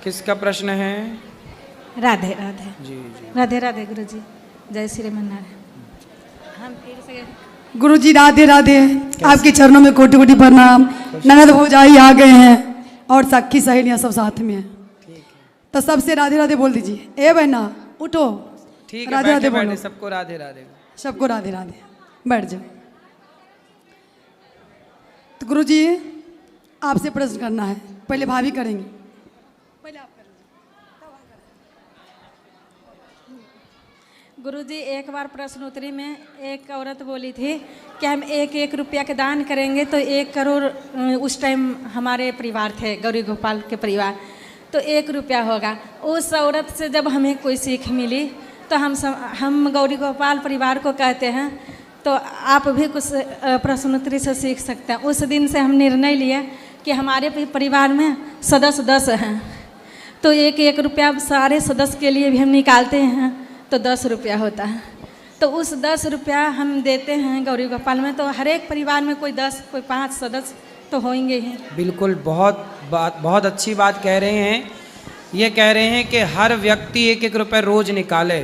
किसका प्रश्न है? राधे राधे। जी जी। राधे राधे गुरुजी, जय श्री मन्नारायण। हम फिर से गुरुजी राधे राधे, आपके चरणों में कोटि कोटि प्रणाम। ननद भौजाई आ गए हैं और सखी सहेलियां सब साथ में हैं, तो सबसे राधे राधे बोल दीजिए। ए बहना उठो, ठीक है, राधे राधे बैठे बोलो। सबको राधे राधे। सबको राधे राधे, बैठ जाओ। तो गुरुजी आपसे प्रश्न करना है, पहले भाभी करेंगे। पहले आप कर गुरुजी, एक बार प्रश्नोत्तरी में एक औरत बोली थी कि हम 1-1 रुपया के दान करेंगे तो 1 करोड़, उस टाइम हमारे परिवार थे गौरी गोपाल के परिवार, तो 1 रुपया होगा। उस औरत से जब हमें कोई सीख मिली तो हम गौरी गोपाल परिवार को कहते हैं तो आप भी कुछ प्रश्नोत्तरी से सीख सकते हैं। उस दिन से हम निर्णय लिए कि हमारे परिवार में सदस्य 10 हैं, तो 1-1 रुपया सारे सदस्य के लिए भी हम निकालते हैं तो 10 रुपया होता है। तो उस 10 रुपया हम देते हैं गौरी गोपाल में, तो हर एक परिवार में कोई 10 कोई 5 सदस्य तो होंगे ही। बिल्कुल, बहुत अच्छी बात कह रहे हैं। ये कह रहे हैं कि हर व्यक्ति 1-1 रुपये रोज निकाले।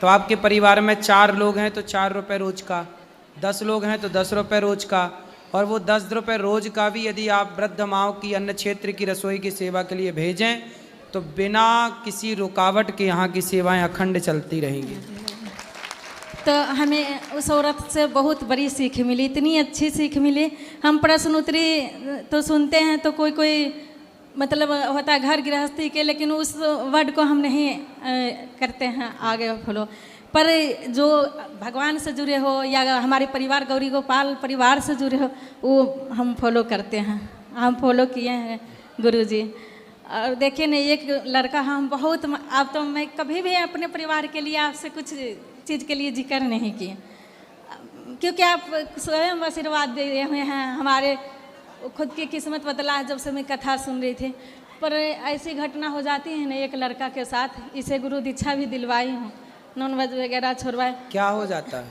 तो आपके परिवार में 4 लोग हैं तो 4 रुपये रोज का, 10 लोग हैं तो 10 रुपये रोज का, और वो 10 रुपये रोज का भी यदि आप वृद्ध माओं की अन्न क्षेत्र की रसोई की सेवा के लिए भेजें तो बिना किसी रुकावट के यहाँ की सेवाएं अखंड चलती रहेंगी। तो हमें उस औरत से बहुत बड़ी सीख मिली, इतनी अच्छी सीख मिली। हम प्रश्नोत्तरी तो सुनते हैं तो कोई कोई मतलब होता है घर गृहस्थी के, लेकिन उस वर्ड को हम नहीं करते हैं आगे फॉलो। पर जो भगवान से जुड़े हो या हमारे परिवार गौरी गोपाल परिवार से जुड़े हो वो हम फॉलो करते हैं, हम फॉलो किए हैं गुरुजी। और देखिए ना, एक लड़का हम बहुत, अब तो मैं कभी भी अपने परिवार के लिए आपसे कुछ चीज़ के लिए जिक्र नहीं किए, क्योंकि आप स्वयं आशीर्वाद दे हुए हैं। हमारे खुद की किस्मत बदला है जब से मैं कथा सुन रही थी। पर ऐसी घटना हो जाती है ना एक लड़का के साथ, इसे गुरु दीक्षा भी दिलवाई हूँ, नॉनवेज वगैरह छोड़वाए। क्या हो जाता है?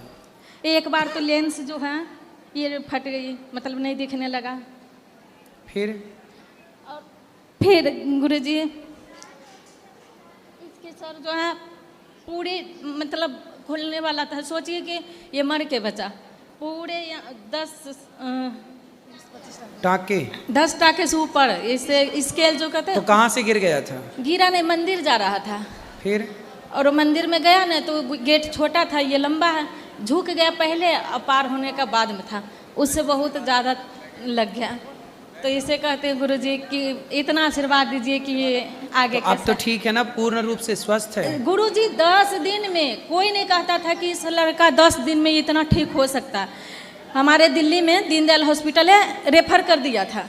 एक बार तो लेंस जो है ये फट गई, मतलब नहीं दिखने लगा। फिर गुरुजी इसके सर जो है पूरे मतलब खुलने वाला था। सोचिए कि ये मर के बचा, पूरे 10 टाके से ऊपर इसे स्केल जो कहते हैं। तो कहाँ से गिर गया था? गिरा नहीं, मंदिर जा रहा था। फिर और मंदिर में गया ना तो गेट छोटा था, ये लंबा है, झुक गया पहले, पार होने का बाद में था, उससे बहुत ज़्यादा लग गया। तो इसे कहते हैं गुरुजी कि इतना आशीर्वाद दीजिए कि ये आगे तो अब तो ठीक है ना, पूर्ण रूप से स्वस्थ है। गुरुजी 10 दिन में, कोई नहीं कहता था कि इस लड़का 10 दिन में इतना ठीक हो सकता। हमारे दिल्ली में दीनदयाल हॉस्पिटल है, रेफर कर दिया था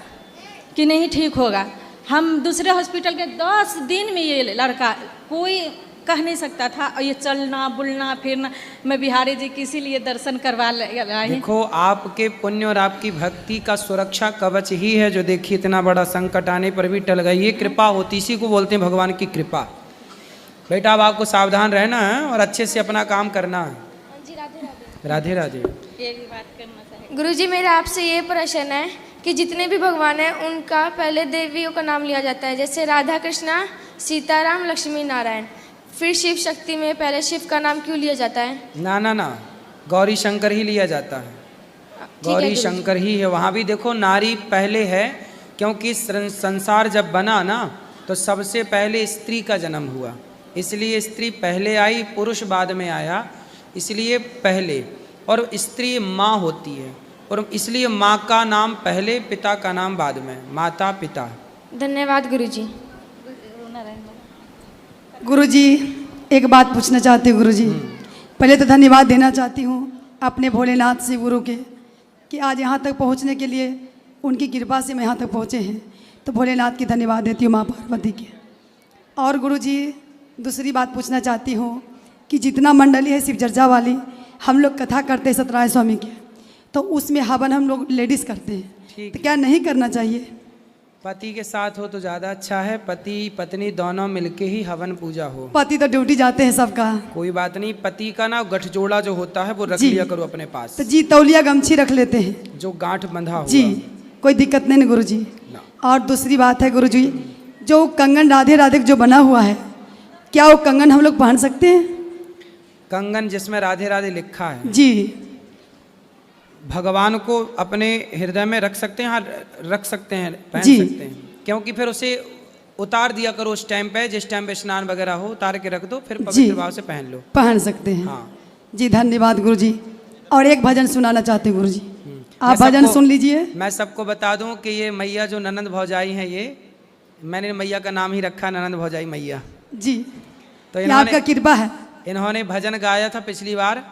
कि नहीं ठीक होगा। हम दूसरे हॉस्पिटल के 10 दिन में ये लड़का, कोई कह नहीं सकता था। और ये चलना बुलना फिरना, मैं बिहारी जी किसी लिए दर्शन करवा लाई। देखो, आपके पुण्य और आपकी भक्ति का सुरक्षा कवच ही है जो देखिए इतना बड़ा संकट आने पर भी टल गई। ये कृपा होती, इसी को बोलते हैं भगवान की कृपा। बेटा अब आपको सावधान रहना है और अच्छे से अपना काम करना है। जी राधे राधे। राधे राधे। एक बात करना चाहिए गुरुजी, मेरा आपसे ये प्रश्न है कि जितने भी भगवान हैं उनका पहले देवियों का नाम लिया जाता है, जैसे राधा कृष्णा, सीताराम, लक्ष्मी नारायण, फिर शिव शक्ति में पहले शिव का नाम क्यों लिया जाता है? ना ना ना, गौरी शंकर ही लिया जाता है, गौरी शंकर ही है। वहाँ भी देखो नारी पहले है, क्योंकि संसार जब बना ना तो सबसे पहले स्त्री का जन्म हुआ, इसलिए स्त्री पहले आई, पुरुष बाद में आया, इसलिए पहले। और स्त्री माँ होती है और इसलिए माँ का नाम पहले, पिता का नाम बाद में, माता पिता। धन्यवाद गुरुजी। गुरुजी एक बात पूछना चाहती हूँ गुरुजी। पहले तो धन्यवाद देना चाहती हूँ अपने भोलेनाथ से गुरु के, कि आज यहाँ तक पहुँचने के लिए उनकी कृपा से मैं यहाँ तक पहुँचे हैं, तो भोलेनाथ की धन्यवाद देती हूँ, माँ पार्वती के। और गुरुजी दूसरी बात पूछना चाहती हूँ कि जितना मंडली है शिव चर्चा वाली, हम लोग कथा करते हैं सत्यनारायण स्वामी के, तो उसमें हवन हम लोग लेडीज़ करते हैं, तो क्या नहीं करना चाहिए? पति के साथ हो तो ज़्यादा अच्छा है, पति पत्नी दोनों मिलके ही हवन पूजा हो। पति तो ड्यूटी जाते हैं सबका। कोई बात नहीं, पति का ना गठजोड़ा जो होता है वो रख लिया करो अपने पास। तो जी तौलिया गमछी रख लेते हैं, जो गांठ बंधा हुआ। जी कोई दिक्कत नहीं ना गुरुजी। और दूसरी बात है गुरुजी, जो कंगन राधे राधे जो बना हुआ है, क्या वो कंगन हम लोग पहन सकते हैं? कंगन जिसमें राधे राधे लिखा है, जी भगवान को अपने हृदय में रख सकते हैं, हाँ रख सकते हैं, पहन जी। सकते हैं। क्योंकि फिर उसे उतार दिया करो उस टाइम पे, जिस टाइम पे स्नान वगैरह हो, उतार के रख दो, फिर जी। पवित्र भाव से पहन लो। पहन सकते हैं। हाँ। जी धन्यवाद गुरु जी। और एक भजन सुनाना चाहते हैं गुरु जी, आप मैं भजन सबको- सुन लीजिए। मैं सबको बता दूं कि ये मैया जो ननंद भौजाई हैं, ये मैंने मैया का नाम ही रखा ननंद भौजाई मैया। जी तो ये आपका कृपा है। इन्होंने भजन गाया था पिछली बार,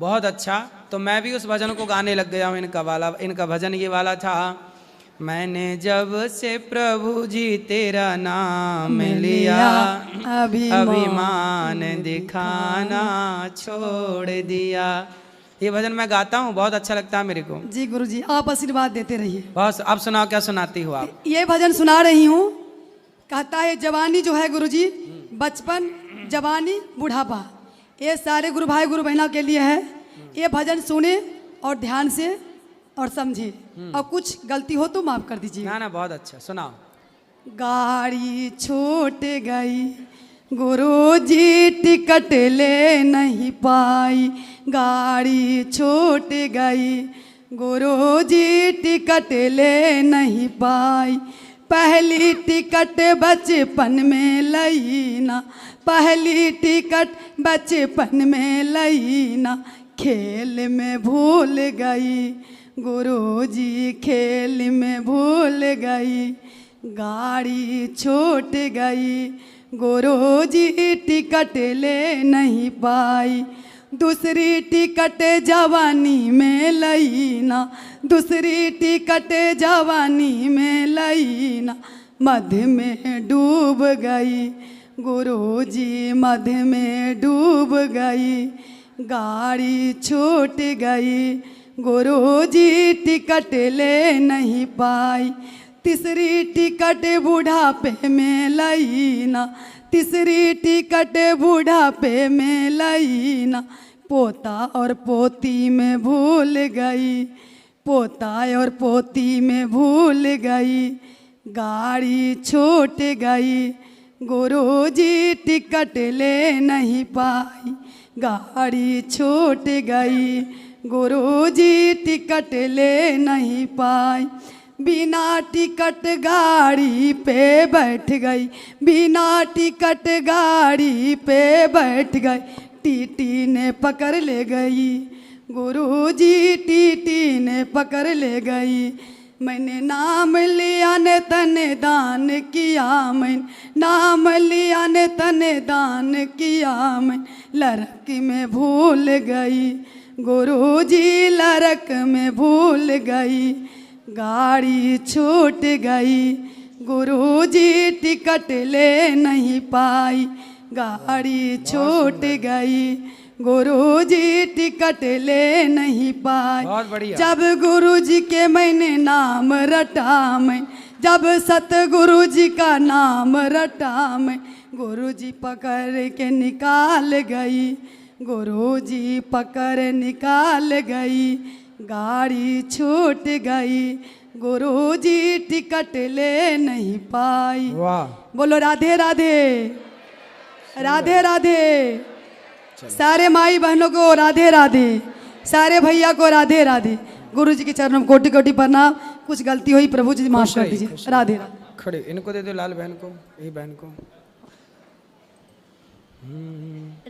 बहुत अच्छा, तो मैं भी उस भजन को गाने लग गया हूँ। इनका भजन ये वाला था, मैंने जब से प्रभु जी तेरा नाम लिया, अभिमान दिखाना छोड़ दिया। ये भजन मैं गाता हूँ, बहुत अच्छा लगता है मेरे को। जी गुरु जी आप आशीर्वाद देते रहिए। बस अब सुनाओ, क्या सुनाती हो आप? ये भजन सुना रही हूँ, कहता है जवानी जो है गुरु जी, बचपन जवानी बुढ़ापा, ये सारे गुरु भाई गुरु बहना के लिए है। ये भजन सुने और ध्यान से और समझे, और कुछ गलती हो तो माफ कर दीजिए। ना बहुत अच्छा, सुनाओ। गाड़ी छूट गई गुरु जी टिकट ले नहीं पाई, गाड़ी छूट गई गुरु जी टिकट ले नहीं पाई, पहली टिकट बचपन में लई ना, पहली टिकट बचपन में लई ना, खेल में भूल गई गुरुजी, खेल में भूल गई, गाड़ी छूट गई गुरुजी टिकट ले नहीं पाई, दूसरी टिकट जवानी में लई ना, दूसरी टिकट जवानी में लई ना, मध्य में डूब गई गुरुजी, मध्य में डूब गई, गाड़ी छूट गई गुरुजी टिकट ले नहीं पाई, तीसरी टिकट बुढ़ापे में लई ना, तीसरी टिकट बुढ़ापे में लई ना, पोता और पोती में भूल गई, पोता और पोती में भूल गई, गाड़ी छूट गई गुरुजी टिकट ले नहीं पाई, गाड़ी छूट गई गुरुजी टिकट ले नहीं पाई, बिना टिकट गाड़ी पे बैठ गई, बिना टिकट गाड़ी पे बैठ गई, टीटी ने पकड़ ले गई गुरुजी, टीटी ने पकड़ ले गई, मैंने नाम लिया ने तने दान किया, मैंने नाम लिया ने तने दान किया, मैं लड़क में भूल गई गुरुजी, लड़क में भूल गई, गाड़ी छूट गई गुरुजी टिकट ले नहीं पाई, गाड़ी छूट गई गुरुजी टिकट ले नहीं पाई, बहुत बढ़िया। जब गुरुजी के मैंने नाम रटा, मैं जब सतगुरु जी का नाम रटा, मैं गुरुजी पकड़ के निकाल गई, गुरुजी पकड़ निकाल गई, गाड़ी छूट गई गुरुजी टिकट ले नहीं पाई। वाह, बोलो राधे राधे, राधे राधे, सारे माई बहनों को राधे राधे, सारे भैया को राधे राधे, गुरु जी के चरणों में कोटि कोटि प्रणाम, कुछ गलती हुई प्रभु जी माफ कर दीजिए। राधे राधे। खड़े इनको दे दो, लाल बहन को, ये बहन को।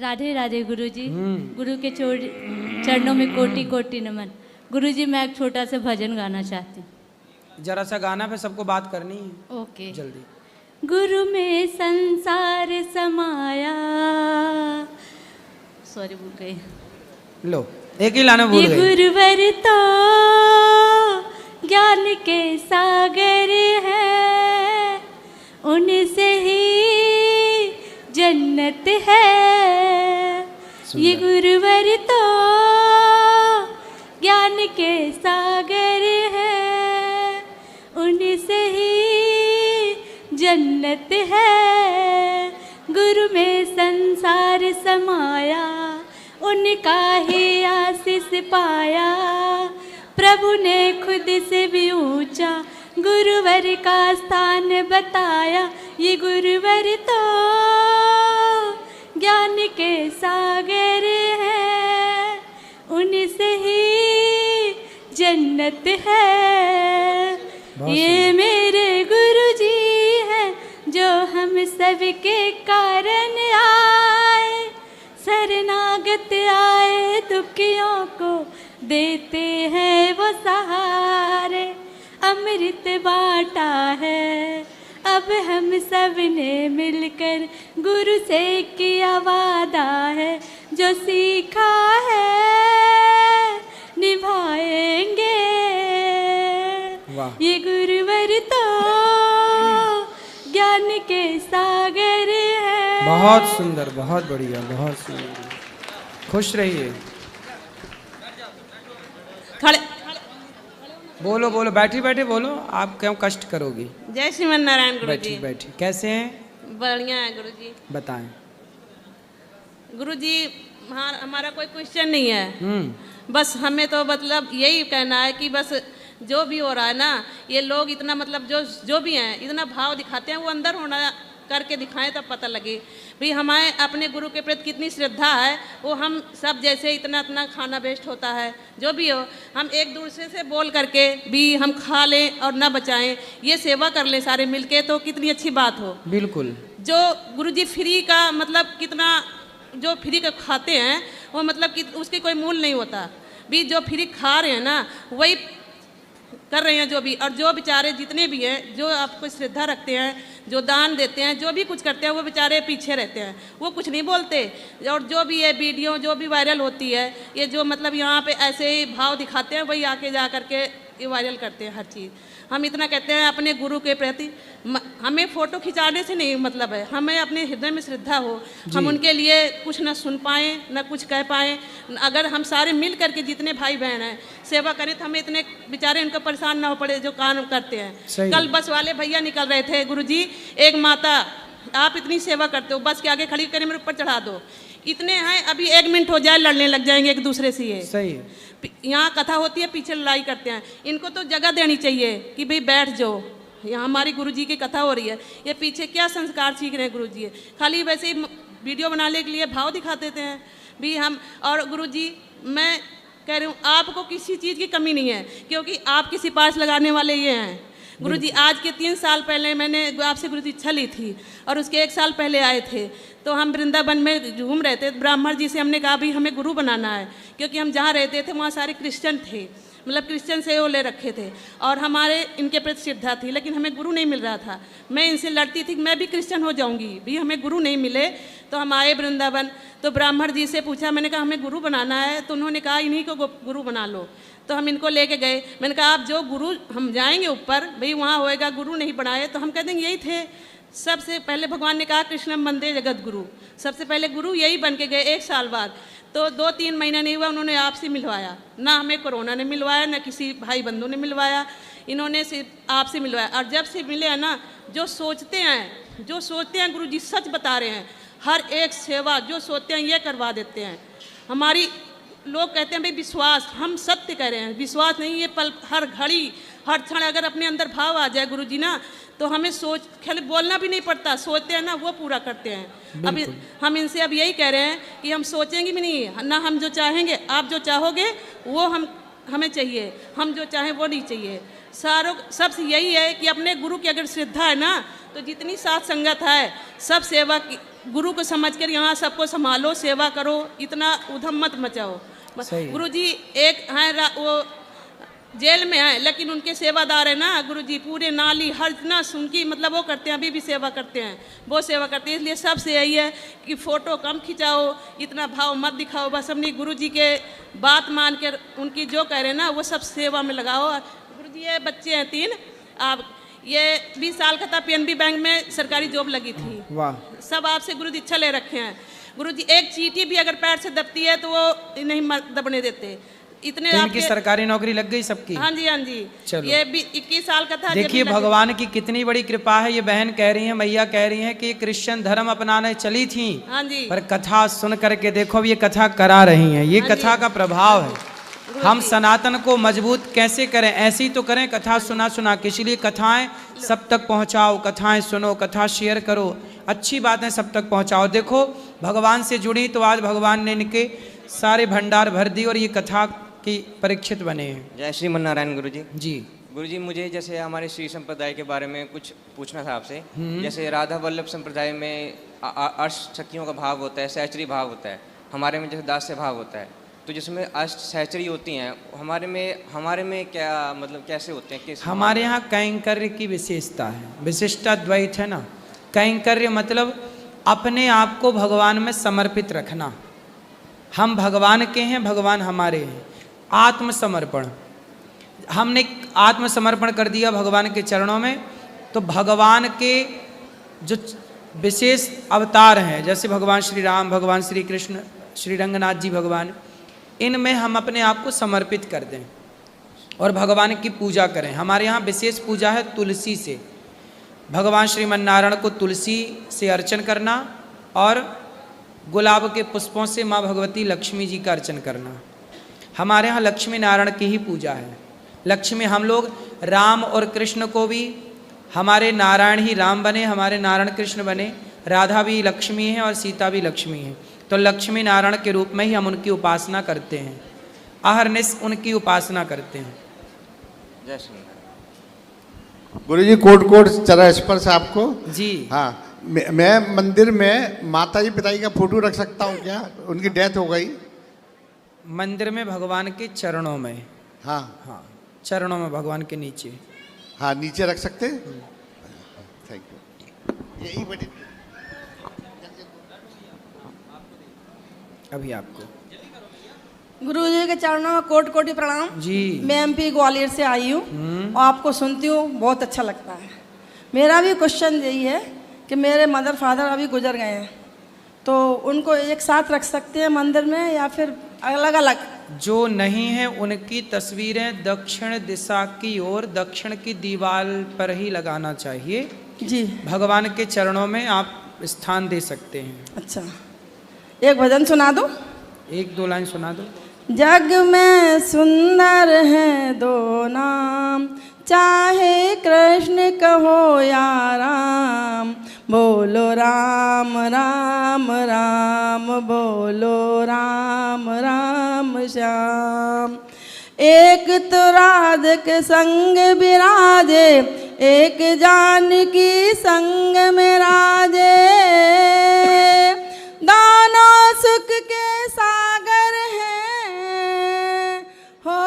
राधे राधे गुरुजी, गुरु के चरणों में कोटि कोटि नमन। गुरुजी मैं एक छोटा सा भजन गाना चाहती हूँ। जरा सा गाना पे सबको बात करनी है, ओके। जल्दी। गुरु में संसार समाया, सॉरी भूल गई, लो एक ही लाना भूल ये गई। गुरुवर तो ज्ञान के सागर है, उनसे ही जन्नत है, ये गुरुवर तो ज्ञान के सागर है, उनसे ही जन्नत है, गुरु में संसार समाया, उनका ही आशीष पाया, प्रभु ने खुद से भी ऊंचा गुरुवर का स्थान बताया, ये गुरुवर तो ज्ञान के सागर है, उनसे ही जन्नत है। ये मेरे गुरुजी हैं जो हम सबके कारण आए, शरणागत आए दुखियों को देते हैं वो सहारे। अमृत बांटा है अब हम सब ने मिलकर, गुरु से किया वादा है, जो सीखा है निभाएंगे। वाह। ये गुरुवर तो ज्ञान के सागर है। बहुत सुंदर, बहुत बढ़िया, बहुत सुंदर। खुश रहिए। खड़े बोलो बोलो, बैठी बैठे बोलो, आप क्यों कष्ट करोगी। जय श्रीमन नारायण गुरु बैठी जी। बैठी। कैसे हैं, बढ़िया है गुरु जी। बताएं। गुरु जी हमारा कोई क्वेश्चन नहीं है, बस हमें तो मतलब यही कहना है कि बस जो भी हो रहा है ना, ये लोग इतना मतलब जो भी हैं इतना भाव दिखाते हैं, वो अंदर होना करके दिखाएं तब पता लगे भाई हमारे अपने गुरु के प्रति कितनी श्रद्धा है। वो हम सब जैसे इतना खाना वेस्ट होता है, जो भी हो हम एक दूसरे से बोल करके भी हम खा लें और ना बचाएं, ये सेवा कर लें सारे मिलके, तो कितनी अच्छी बात हो। बिल्कुल। जो गुरुजी फ्री का मतलब कितना जो फ्री का खाते हैं वो मतलब कि उसकी कोई मूल नहीं होता भी, जो फ्री खा रहे हैं ना वही कर रहे हैं जो भी, और जो बेचारे जितने भी हैं जो आपको श्रद्धा रखते हैं, जो दान देते हैं, जो भी कुछ करते हैं, वो बेचारे पीछे रहते हैं, वो कुछ नहीं बोलते। और जो भी ये वीडियो जो भी वायरल होती है, ये जो मतलब यहाँ पे ऐसे ही भाव दिखाते हैं, वही आके जा करके ये वायरल करते हैं हर चीज़। हम इतना कहते हैं अपने गुरु के प्रति, हमें फ़ोटो खिंचाने से नहीं मतलब है, हमें अपने हृदय में श्रद्धा हो, हम उनके लिए कुछ ना सुन पाएँ ना कुछ कह पाएँ। अगर हम सारे मिल करके जितने भाई बहन हैं सेवा करें तो हमें इतने बेचारे इनको परेशान ना हो पड़े जो काम करते हैं। कल बस वाले भैया निकल रहे थे, गुरुजी एक माता आप इतनी सेवा करते हो, बस के आगे खड़ी करके मेरे ऊपर चढ़ा दो, इतने हैं अभी 1 मिनट हो जाए लड़ने लग जाएंगे एक दूसरे से। ये सही है। यहाँ कथा होती है पीछे लड़ाई करते हैं, इनको तो जगह देनी चाहिए कि भाई बैठ जाओ, यहाँ हमारी गुरुजी की कथा हो रही है, ये पीछे क्या संस्कार सीख रहे हैं गुरुजी, खाली वैसे ही वीडियो बनाने के लिए भाव दिखा देते हैं भी हम। और गुरुजी मैं कह रही हूँ आपको किसी चीज़ की कमी नहीं है, क्योंकि आपकी सिफारिश लगाने वाले ये हैं। गुरुजी आज के 3 साल पहले मैंने आपसे गुरुजी इच्छा ली थी, और उसके 1 साल पहले आए थे, तो हम वृंदावन में घूम रहे थे, ब्राह्मण जी से हमने कहा भी हमें गुरु बनाना है, क्योंकि हम जहाँ रहते थे वहाँ सारे क्रिश्चियन थे, मतलब क्रिश्चियन से वो ले रखे थे, और हमारे इनके प्रति श्रद्धा थी, लेकिन हमें गुरु नहीं मिल रहा था। मैं इनसे लड़ती थी कि मैं भी क्रिश्चियन हो जाऊंगी, भी हमें गुरु नहीं मिले। तो हम आए वृंदावन, तो ब्राह्मण जी से पूछा, मैंने कहा हमें गुरु बनाना है, तो उन्होंने कहा इन्हीं को गुरु बना लो। तो हम इनको लेके गए, मैंने कहा आप जो गुरु हम जाएंगे ऊपर भाई वहाँ होएगा, गुरु नहीं बनाए तो हम कह देंगे यही थे। सबसे पहले भगवान ने कहा कृष्णम वंदे जगत गुरु, सबसे पहले गुरु यही बन के गए। 1 साल बाद तो 2-3 महीना नहीं हुआ उन्होंने आपसे मिलवाया, ना हमें कोरोना ने मिलवाया ना किसी भाई बंधु ने मिलवाया, इन्होंने सिर्फ आपसे मिलवाया। और जब से मिले हैं ना, जो सोचते हैं गुरु जी सच बता रहे हैं, हर एक सेवा जो सोचते हैं ये करवा देते हैं। हमारी लोग कहते हैं भाई विश्वास, हम सत्य कह रहे हैं, विश्वास नहीं, ये पल हर घड़ी हर क्षण अगर अपने अंदर भाव आ जाए गुरु जी ना, तो हमें सोच खाली बोलना भी नहीं पड़ता, सोचते हैं ना वो पूरा करते हैं। अब हम इनसे अब यही कह रहे हैं कि हम सोचेंगे भी नहीं ना, हम जो चाहेंगे आप जो चाहोगे वो हमें चाहिए, हम जो चाहें वो नहीं चाहिए। सारों सबसे यही है कि अपने गुरु की अगर श्रद्धा है ना, तो जितनी साथ संगत है सब सेवा की गुरु को समझकर यहाँ सबको संभालो, सेवा करो, इतना उधम मत मचाओ। गुरुजी एक हैं वो जेल में हैं, लेकिन उनके सेवादार है ना गुरुजी, पूरे नाली हर इतना उनकी मतलब वो करते हैं, अभी भी सेवा करते हैं, वो सेवा करते हैं। इसलिए सबसे यही है कि फ़ोटो कम खिंचाओ, इतना भाव मत दिखाओ, बस अपनी गुरुजी के बात मान कर उनकी जो कह रहे हैं ना वो सब सेवा में लगाओ। गुरुजी ये बच्चे हैं 3, आप ये 20 साल का था, PNB बैंक में सरकारी जॉब लगी थी। वाह। सब आपसे गुरुजी इच्छा ले रखे हैं। गुरुजी एक चींटी भी अगर पैर से दबती है तो वो नहीं दबने देते, इतने तो इनकी सरकारी नौकरी लग गई सबकी। हाँ जी हाँ जी। चलो। ये भी 21 साल का था। देखिए भगवान की कितनी बड़ी कृपा है। ये बहन कह रही है, मैया कह रही है कि क्रिश्चियन धर्म अपनाने चली थी, हाँ जी, पर कथा सुन करके देखो ये कथा करा रही हैं, ये हाँ कथा का प्रभाव है। हम सनातन को मजबूत कैसे करें, ऐसे ही तो करें कथा सुना सुना के। इसलिए कथाएं सब तक पहुंचाओ, कथाएं सुनो, कथा शेयर करो, अच्छी बातें सब तक पहुंचाओ। देखो भगवान से जुड़ी तो आज भगवान ने इनके सारे भंडार भर दी और ये कथा की परीक्षित बने हैं। जय श्रीमन नारायण गुरु जी। जी गुरु जी, मुझे जैसे हमारे श्री संप्रदाय के बारे में कुछ पूछना था आपसे। जैसे राधा वल्लभ संप्रदाय में अष्ट सखियों का भाव होता है, सहचरी भाव होता है। हमारे में जैसे दास्य भाव होता है, तो जिसमें अष्ट सहचरी होती हैं, हमारे में क्या मतलब कैसे होते हैं? किस हमारे यहाँ कैंकर्य की विशेषता है, विशिष्टा द्वैत है ना। कैंकर्य मतलब अपने आप को भगवान में समर्पित रखना। हम भगवान के हैं, भगवान हमारे हैं। आत्मसमर्पण, हमने आत्मसमर्पण कर दिया भगवान के चरणों में, तो भगवान के जो विशेष अवतार हैं, जैसे भगवान श्री राम, भगवान श्री कृष्ण, श्री रंगनाथ जी भगवान, इनमें हम अपने आप को समर्पित कर दें और भगवान की पूजा करें। हमारे यहाँ विशेष पूजा है तुलसी से। भगवान श्रीमन नारायण को तुलसी से अर्चन करना और गुलाब के पुष्पों से माँ भगवती लक्ष्मी जी का अर्चन करना। हमारे यहाँ लक्ष्मी नारायण की ही पूजा है। लक्ष्मी, हम लोग राम और कृष्ण को भी, हमारे नारायण ही राम बने, हमारे नारायण कृष्ण बने, राधा भी लक्ष्मी है और सीता भी लक्ष्मी है। तो लक्ष्मी नारायण के रूप में ही हम उनकी उपासना करते हैं, अहरनिश उनकी उपासना करते हैं। जय श्री गुरु जी, कोट कोट चरण स्पर्श आपको। जी हाँ, मैं मंदिर में माता जी पिताजी का फोटो रख सकता हूँ क्या? उनकी डेथ हो गई। मंदिर में भगवान के चरणों में? हाँ हाँ, चरणों में भगवान के नीचे। हाँ, नीचे रख सकते हैं। Thank you. यही बड़ी अभी आपको गुरु जी के चरणों में कोटि कोटि प्रणाम जी। मैं एमपी ग्वालियर से आई हूँ और आपको सुनती हूँ, बहुत अच्छा लगता है। मेरा भी क्वेश्चन यही है कि मेरे मदर फादर अभी गुजर गए हैं, तो उनको एक साथ रख सकते हैं मंदिर में या फिर अलग अलग? जो नहीं है उनकी तस्वीरें दक्षिण दिशा की ओर, दक्षिण की दीवार पर ही लगाना चाहिए जी। भगवान के चरणों में आप स्थान दे सकते हैं। अच्छा, एक भजन सुना दो, एक दो लाइन सुना दो। जग में सुंदर हैं दो नाम, चाहे कृष्ण कहो या राम, बोलो राम राम राम, बोलो राम राम श्याम। एक तो राधिक संग विराजे, एक जानकी संग में राजे, दोनों सुख के सागर हैं हो,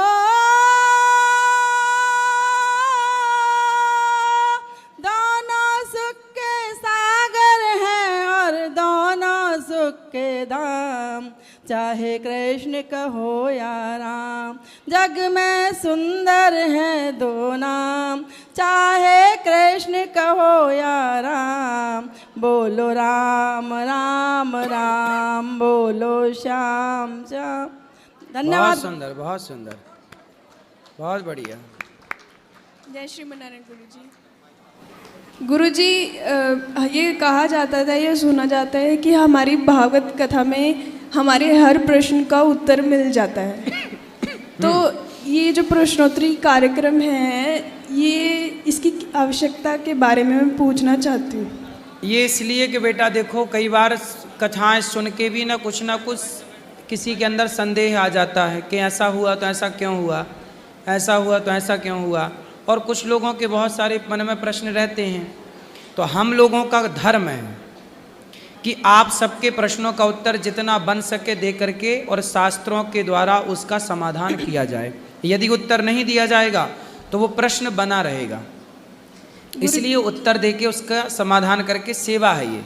दोनों सुख के सागर हैं और दोनों सुख के धाम, चाहे कृष्ण कहो या राम। जग में सुंदर हैं दो नाम, चाहे कृष्ण कहो या राम, बोलो राम राम राम, बोलो श्याम श्याम। धन्यवाद। बहुत सुंदर, बहुत सुंदर, बहुत बढ़िया। जय श्रीमनारायण गुरु जी, ये कहा जाता था, ये सुना जाता है कि हमारी भागवत कथा में हमारे हर प्रश्न का उत्तर मिल जाता है। तो ये जो प्रश्नोत्तरी कार्यक्रम है, ये इसकी आवश्यकता के बारे में मैं पूछना चाहती हूँ। ये इसलिए कि बेटा देखो, कई बार कथाएं सुन के भी ना कुछ किसी के अंदर संदेह आ जाता है कि ऐसा हुआ तो ऐसा क्यों हुआ, ऐसा हुआ तो ऐसा क्यों हुआ, और कुछ लोगों के बहुत सारे मन में प्रश्न रहते हैं। तो हम लोगों का धर्म है कि आप सबके प्रश्नों का उत्तर जितना बन सके दे करके और शास्त्रों के द्वारा उसका समाधान किया जाए। यदि उत्तर नहीं दिया जाएगा तो वो प्रश्न बना रहेगा, इसलिए उत्तर देके उसका समाधान करके सेवा है ये।